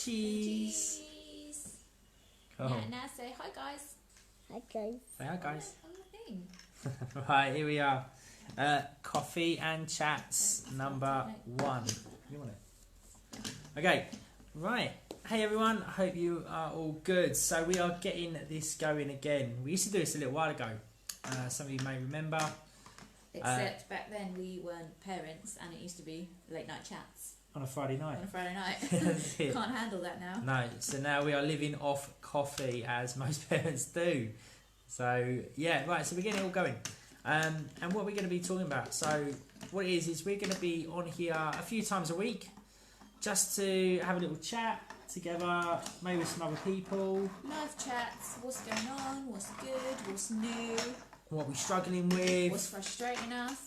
Cheese. Cool. Yeah, now say hi guys. Hi guys. Say hi guys. On the thing. Right, here we are. Coffee and chats number 1. You want it? Okay, right. Hey everyone, I hope you are all good. So we are getting this going again. We used to do this a little while ago. Some of you may remember. Except back then we weren't parents and it used to be late night chats. On a Friday night. On a Friday night. Can't handle that now. No, so now we are living off coffee as most parents do. So yeah, right, so we're getting it all going. And what we're going to be talking about. So what it is we're going to be on here a few times a week just to have a little chat together, maybe with some other people. Live chats, what's going on, what's good, what's new. What we're struggling with. What's frustrating us.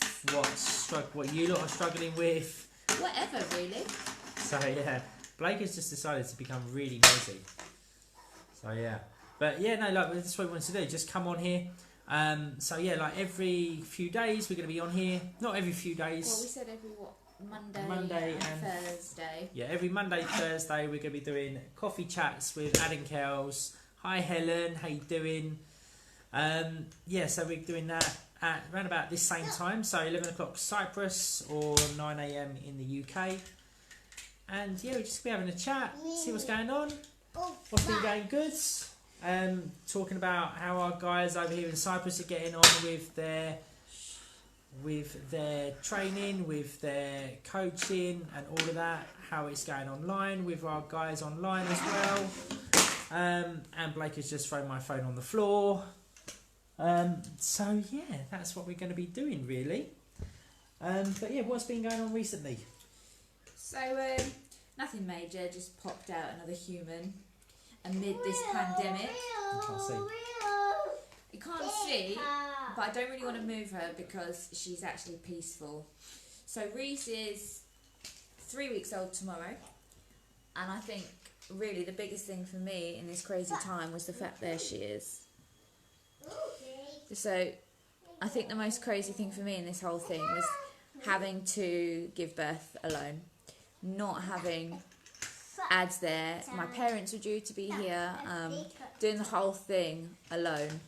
What you lot are struggling with. Whatever, really. So yeah, Blake has just decided to become really nosy. So yeah. But yeah, no, like that's what we wanted to do. Just come on here. So yeah, like every few days we're going to be on here. Not every few days. Well, we said every Monday and Thursday. Yeah, every Monday, Thursday we're going to be doing coffee chats with Ad Kelz. Hi Helen, how you doing? Yeah, so we're doing that at around about this same time. So 11 o'clock Cyprus or 9 AM in the UK. And yeah, we're just going to be having a chat, see what's going on, what's been going good. Talking about how our guys over here in Cyprus are getting on with their training, with their coaching and all of that, how it's going online with our guys online as well. And Blake has just thrown my phone on the floor. So yeah, that's what we're going to be doing really. But yeah, what's been going on recently? So nothing major, just popped out another human amid this pandemic. I can't see. You can't see, but I don't really want to move her because she's actually peaceful. So Reese is 3 weeks old tomorrow, and I think really the biggest thing for me in this crazy time was the fact there she is. So I think the most crazy thing for me in this whole thing was having to give birth alone, not having Ads there. My parents were due to be here, doing the whole thing alone.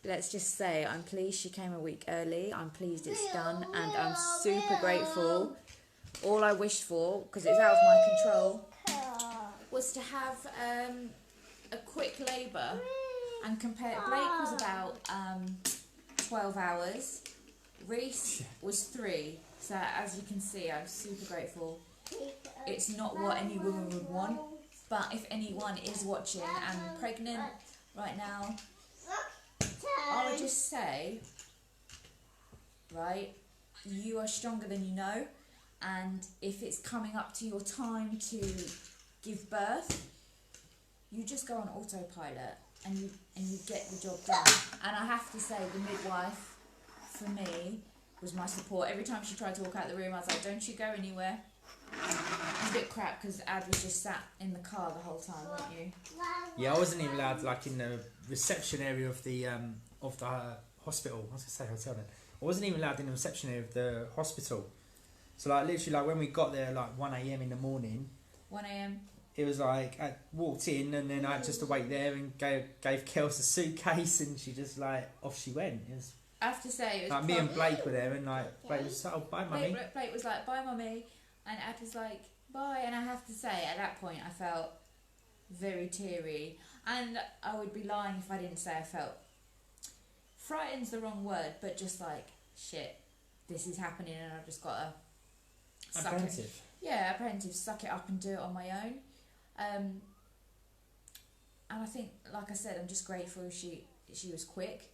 Let's just say I'm pleased she came a week early. I'm pleased it's done, and I'm super grateful. All I wished for, because it's out of my control, was to have a quick labour. And Blake was about 12 hours. Reese was 3. So as you can see, I'm super grateful. It's not what any woman would want, but if anyone is watching and pregnant right now, I would just say, right, you are stronger than you know, and if it's coming up to your time to give birth, you just go on autopilot and you get the job done. And I have to say, the midwife, for me, was my support. Every time she tried to walk out the room, I was like, don't you go anywhere. It's a bit crap because Ad was just sat in the car the whole time, weren't you? Yeah, I wasn't even allowed like in the reception area of the hospital. I was gonna say hotel then. I wasn't even allowed in the reception area of the hospital. So like literally like when we got there like 1 AM in the morning. 1 AM. It was like I walked in and then I had just to wait there and gave Kels a suitcase and she just like off she went. It was, I have to say, it was like me and Blake were there and like Blake was like, oh bye mummy. Blake was like, bye mummy, and Ad was like, bye. And I have to say, at that point I felt very teary, and I would be lying if I didn't say I felt frightened's the wrong word, but just like, shit, this is happening and I've just got to apprehensive. Yeah, apprehensive, suck it up and do it on my own. And I think, like I said, I'm just grateful she was quick.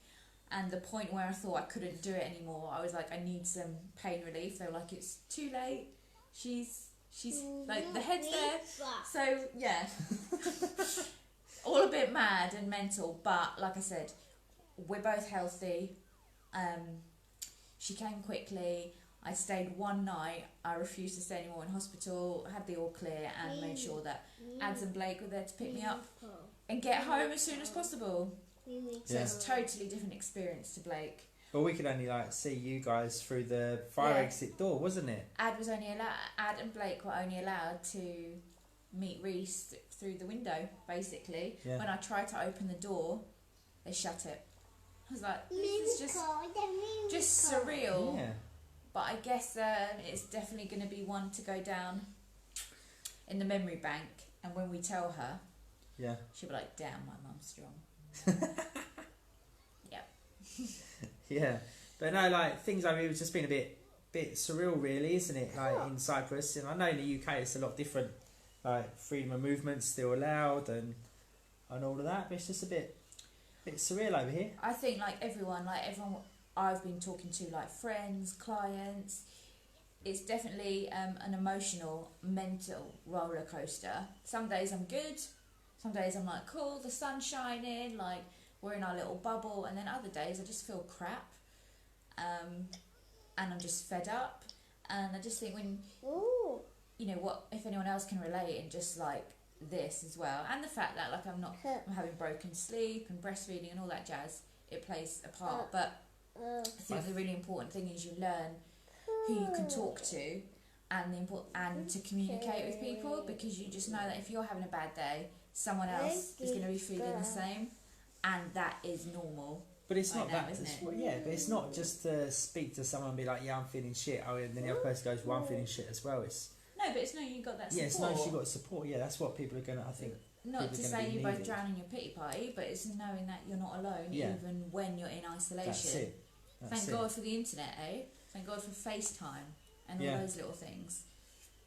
And the point where I thought I couldn't do it anymore, I was like, I need some pain relief. They were like, it's too late. She's like, the head's there. So yeah, all a bit mad and mental. But like I said, we're both healthy. She came quickly. I stayed one night. I refused to stay anymore in hospital, had the all clear, and made sure that Ads and Blake were there to pick me up and get home as soon as possible. So it's a totally different experience to Blake. Well, we could only like see you guys through the fire exit door, wasn't it? Ad and Blake were only allowed to meet Reese through the window, basically. Yeah. When I tried to open the door, they shut it. I was like, this is just surreal. Yeah. But I guess it's definitely going to be one to go down in the memory bank. And when we tell her, yeah, she'll be like, damn, my mum's strong. Yep. Yeah. But no, like, things like it's just been a bit surreal, really, isn't it? Like, in Cyprus. And I know in the UK it's a lot different. Like, freedom of movement still allowed and all of that. But it's just a bit surreal over here. I think, like, everyone I've been talking to, like, friends, clients, it's definitely an emotional, mental roller coaster. Some days I'm good. Some days I'm like, cool, the sun's shining, like, we're in our little bubble. And then other days I just feel crap. And I'm just fed up. And I just think you know, what if anyone else can relate and just like this as well. And the fact that like I'm having broken sleep and breastfeeding and all that jazz, it plays a part. But I think the really important thing is you learn who you can talk to and to communicate with people, because you just know that if you're having a bad day, someone else is going to be feeling the same, and that is normal. But it's not now, that, isn't it? yeah. But it's not just to speak to someone and be like, yeah, I'm feeling shit. Oh, and then the other person goes, well, I'm feeling shit as well. It's no, but it's no, you got that support. Yeah, it's nice you got support. Yeah, that's what people are gonna. I think. Not to say you both drown in your pity party, but it's knowing that you're not alone, even when you're in isolation. That's it. Thank God for the internet, eh? Thank God for FaceTime and all those little things.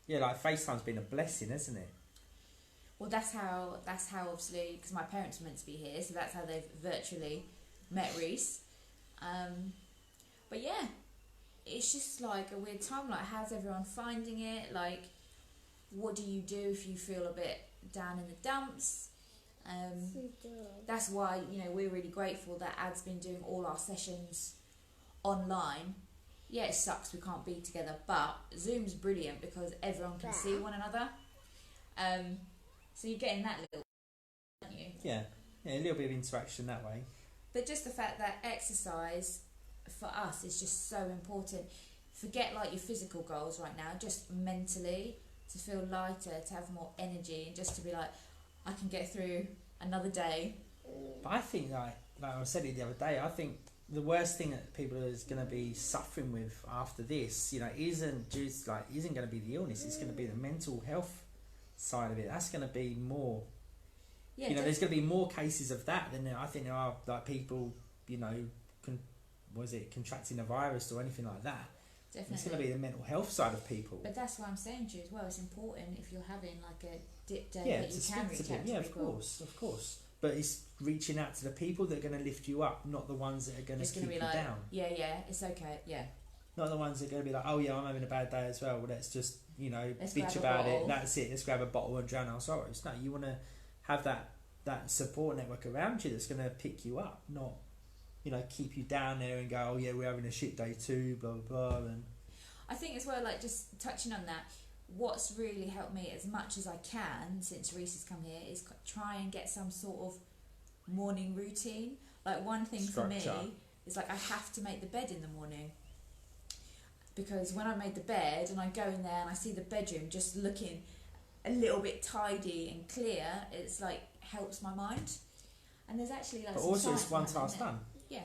Yeah, like FaceTime's been a blessing, hasn't it? Well, that's how obviously, because my parents are meant to be here, so that's how they've virtually met Reese. But yeah, it's just like a weird time. Like, how's everyone finding it? Like, what do you do if you feel a bit down in the dumps? That's why, you know, we're really grateful that Ad's been doing all our sessions online. Yeah, it sucks we can't be together, but Zoom's brilliant because everyone can see one another. So you're getting that little, aren't you? Yeah, a little bit of interaction that way. But just the fact that exercise for us is just so important. Forget like your physical goals right now, just mentally, to feel lighter, to have more energy, and just to be like, I can get through another day. But I think, like I said it the other day, I think the worst thing that people is going to be suffering with after this, you know, isn't going to be the illness. It's going to be the mental health side of it. That's going to be more. Yeah, you know, there's going to be more cases of that than I think there are like people, you know, contracting a virus or anything like that. Definitely. It's going to be the mental health side of people. But that's what I'm saying to you as well. It's important if you're having like a dip day that you can reach out to people. Yeah, of course. But it's reaching out to the people that are going to lift you up, not the ones that are going to keep you down. Yeah, it's okay, yeah. Not the ones that are going to be like, oh yeah, I'm having a bad day as well. Well, let's just, you know, bitch about it. That's it. Let's grab a bottle and drown our sorrows. No, you want to have that support network around you that's going to pick you up, not, you know, keep you down there and go, oh yeah, we're having a shit day too, blah blah blah. And I think as well, like just touching on that, what's really helped me as much as I can since Reese has come here is try and get some sort of morning routine. Like one thing structure for me is like I have to make the bed in the morning, because when I made the bed and I go in there and I see the bedroom just looking a little bit tidy and clear, it's like helps my mind. And there's actually like, but also it's one task done. Yeah.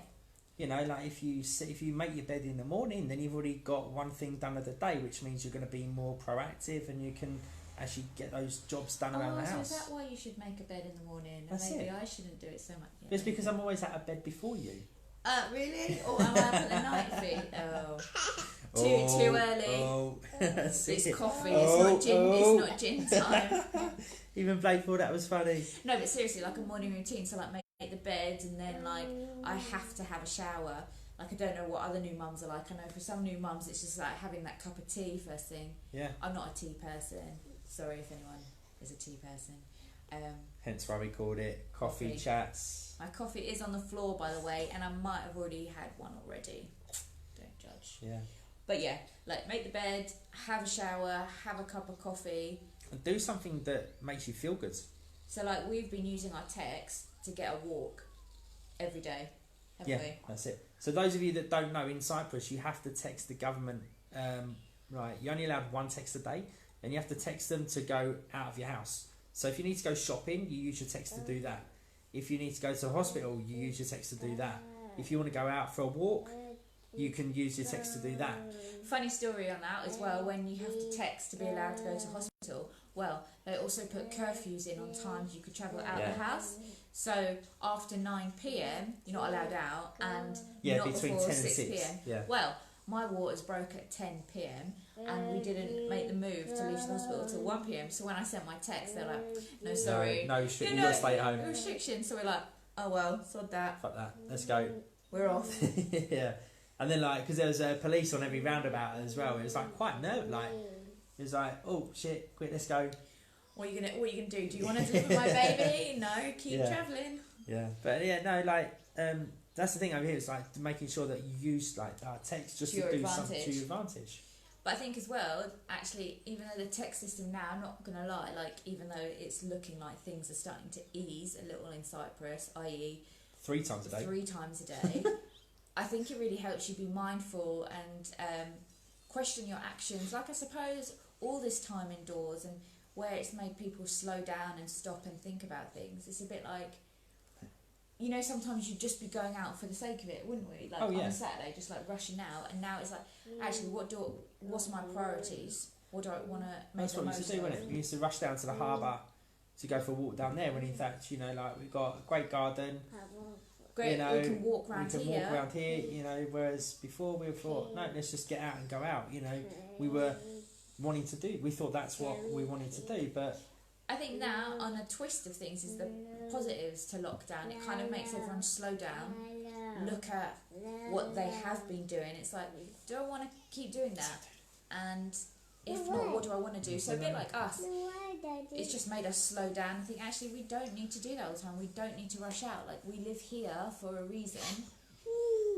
You know, like if you make your bed in the morning, then you've already got one thing done of the day, which means you're going to be more proactive and you can actually get those jobs done around the house. So is that why you should make a bed in the morning? That's maybe it. I shouldn't do it so much. Yeah, it's because I'm always out of bed before you. Really? Or am I up at the night feet? Too early. It's coffee. It's not gin time. Even Blake thought that was funny. No, but seriously, like a morning routine. So like make the bed, and then like I have to have a shower. Like I don't know what other new mums are like. I know for some new mums it's just like having that cup of tea first thing. Yeah. I'm not a tea person. Sorry if anyone is a tea person. Hence why we called it coffee chats. My coffee is on the floor, by the way, and I might have already had one already. Don't judge. Yeah. But yeah, like make the bed, have a shower, have a cup of coffee. And do something that makes you feel good. So like we've been using our text to get a walk every day. haven't we? That's it. So those of you that don't know, in Cyprus, you have to text the government. Right, you're only allowed one text a day, and you have to text them to go out of your house. So if you need to go shopping, you use your text to do that. If you need to go to the hospital, you use your text to do that. If you want to go out for a walk, you can use your text to do that. Funny story on that as well, when you have to text to be allowed to go to hospital, well, they also put curfews in on times you could travel out of the house. So after 9 p.m, you're not allowed out, and not between before 10 and 6 6. p.m. Yeah. Well, my waters broke at 10 p.m, and we didn't make the move to leave the hospital till 1 p.m. So when I sent my text, they're like, no, sorry. No restriction, you've got to stay at home. Restriction. So we're like, oh well, sod that. Fuck that, let's go. We're off. Yeah. And then, like, because there was police on every roundabout as well, it was like quite nerve, like, it was like, oh shit, quick, let's go. What are you gonna do? Do you want to deliver my baby? No, keep travelling. Yeah, but yeah, no, like, that's the thing over here. It's like making sure that you use like text just to do something to your advantage. But I think as well, actually, even though the text system now, I'm not gonna lie, like even though it's looking like things are starting to ease a little in Cyprus, i.e. 3 times a day. 3 times a day. I think it really helps you be mindful and question your actions. Like I suppose all this time indoors and where it's made people slow down and stop and think about things. It's a bit like, you know, sometimes you'd just be going out for the sake of it, wouldn't we? Like on a Saturday, just like rushing out. And now it's like, actually, what's my priorities? What do I want to make? That's what we used to do, wasn't it? We used to rush down to the harbour to go for a walk down there. When in fact, you know, like we've got a great garden. Great, you know, we can walk around here. You know, whereas before we thought, no, let's just get out and go out. You know, we were wanting to do. We thought that's what we wanted to do, but. I think now, on a twist of things, is the positives to lockdown. It kind of makes everyone slow down, look at what they have been doing. It's like, do I want to keep doing that? And if not, what do I want to do? So a bit like us, it's just made us slow down and think, actually, we don't need to do that all the time. We don't need to rush out. Like, we live here for a reason.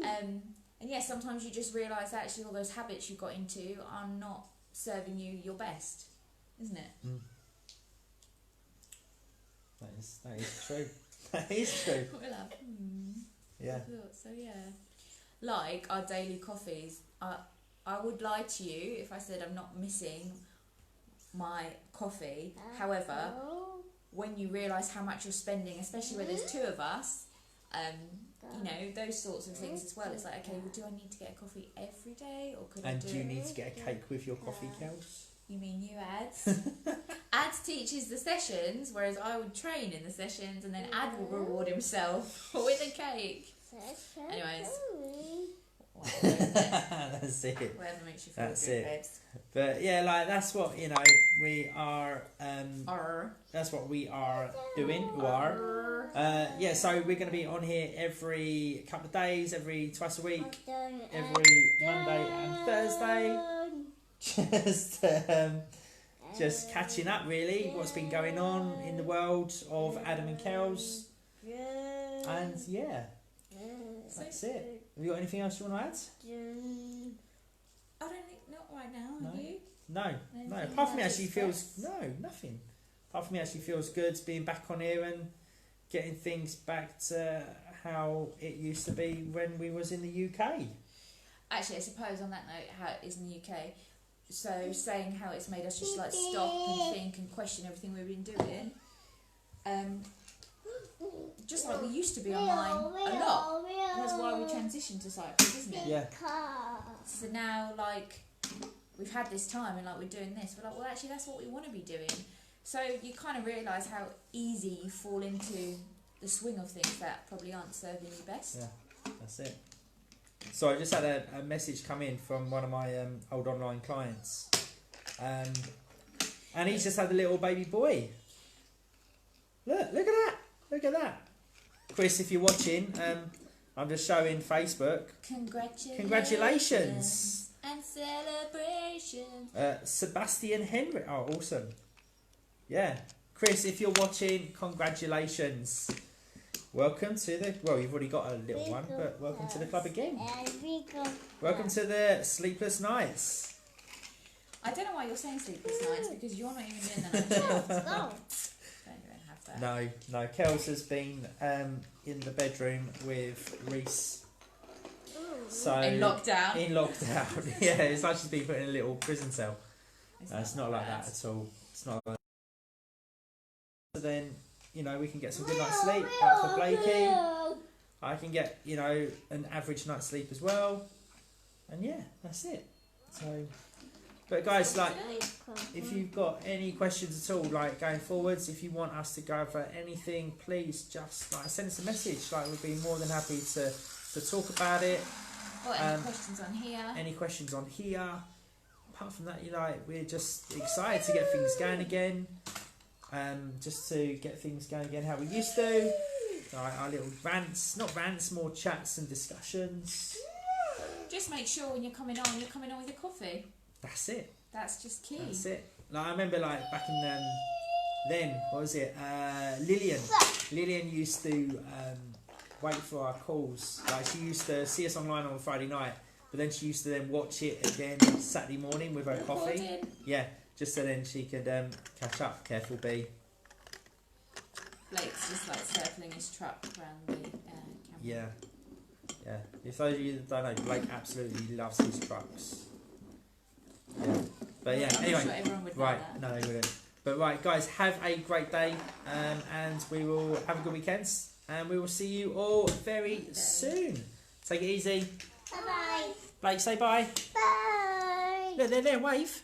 And yeah, sometimes you just realise actually all those habits you got into are not serving you your best, isn't it? Mm. That is true. That is true. Yeah. So yeah, like our daily coffees. I would lie to you if I said I'm not missing my coffee. However, when you realise how much you're spending, especially when there's 2 of us, you know, those sorts of things as well. It's like, okay, well, do I need to get a coffee every day, or could I do you need to get a cake with your coffee, Kelz? You mean you, Ads? Ads teaches the sessions, whereas I would train in the sessions, and then Ad will reward himself with a cake. Anyways. That's it. Whatever makes you feel that's good, it. babes. But yeah, like that's what, you know, we are that's what we are doing. Yeah, so we're going to be on here every couple of days, every twice a week, every Monday and Thursday. Just catching up really what's been going on in the world of Adam and Kelz. And yeah, that's it. Have you got anything else you want to add? I don't think, not right now. No. You? No. Apart from me, actually feels nothing. Apart from me, actually feels good being back on here and getting things back to how it used to be when we was in the UK. Actually, I suppose on that note, how it is in the UK. So saying how it's made us just like stop and think and question everything we've been doing. Just like we used to be online a lot. And that's why we transitioned to Cyprus, isn't it? Yeah. So now, like, we've had this time and like we're doing this. We're like, well, actually, that's what we want to be doing. So you kind of realise how easy you fall into the swing of things that probably aren't serving you best. Yeah, that's it. So I just had a message come in from one of my old online clients. And he's just had a little baby boy. Look at that. Look at that. Chris, if you're watching, I'm just showing Facebook. Congratulations. And celebrations. Sebastian Henry. Oh, awesome. Yeah. Chris, if you're watching, congratulations. Welcome to the... Well, you've already got a little one, but welcome to the club again. Welcome to the Sleepless Nights. I don't know why you're saying sleepless nights, because you're not even doing that. Don't even have there. No. Kelz has been in the bedroom with Reese. So In lockdown. Yeah, it's like she's been put in a little prison cell. It's not like bad. that at all. It's not like that. So then, we can get some good night's sleep out for Blakey. I can get, an average night's sleep as well. And yeah, that's it. So, but guys, like, if you've got any questions at all, like going forwards, if you want us to go over anything, please just send us a message. Like, we'd be more than happy to talk about it. Or any questions on here? Any questions on here? Apart from that, we're just excited to get things going again. Just to get things going again how we used to. Our little rants, not rants, more chats and discussions. Just make sure when you're coming on with a coffee. That's it. That's just key. That's it. Like, I remember, back in then, what was it? Lillian used to wait for our calls. Like, she used to see us online on Friday night, but then she used to then watch it again Saturday morning with her coffee. Recording. Yeah, just so then she could catch up. Careful, B. Blake's just circling his truck around the camera. Yeah. If those of you that don't know, Blake absolutely loves his trucks. Yeah. But yeah, I'm anyway. Sure everyone would Right, know no, they wouldn't. But right, guys, have a great day, and we will have a good weekend, and we will see you all very soon. Take it easy. Bye-bye. Blake, say bye. Bye. Look, there, wave.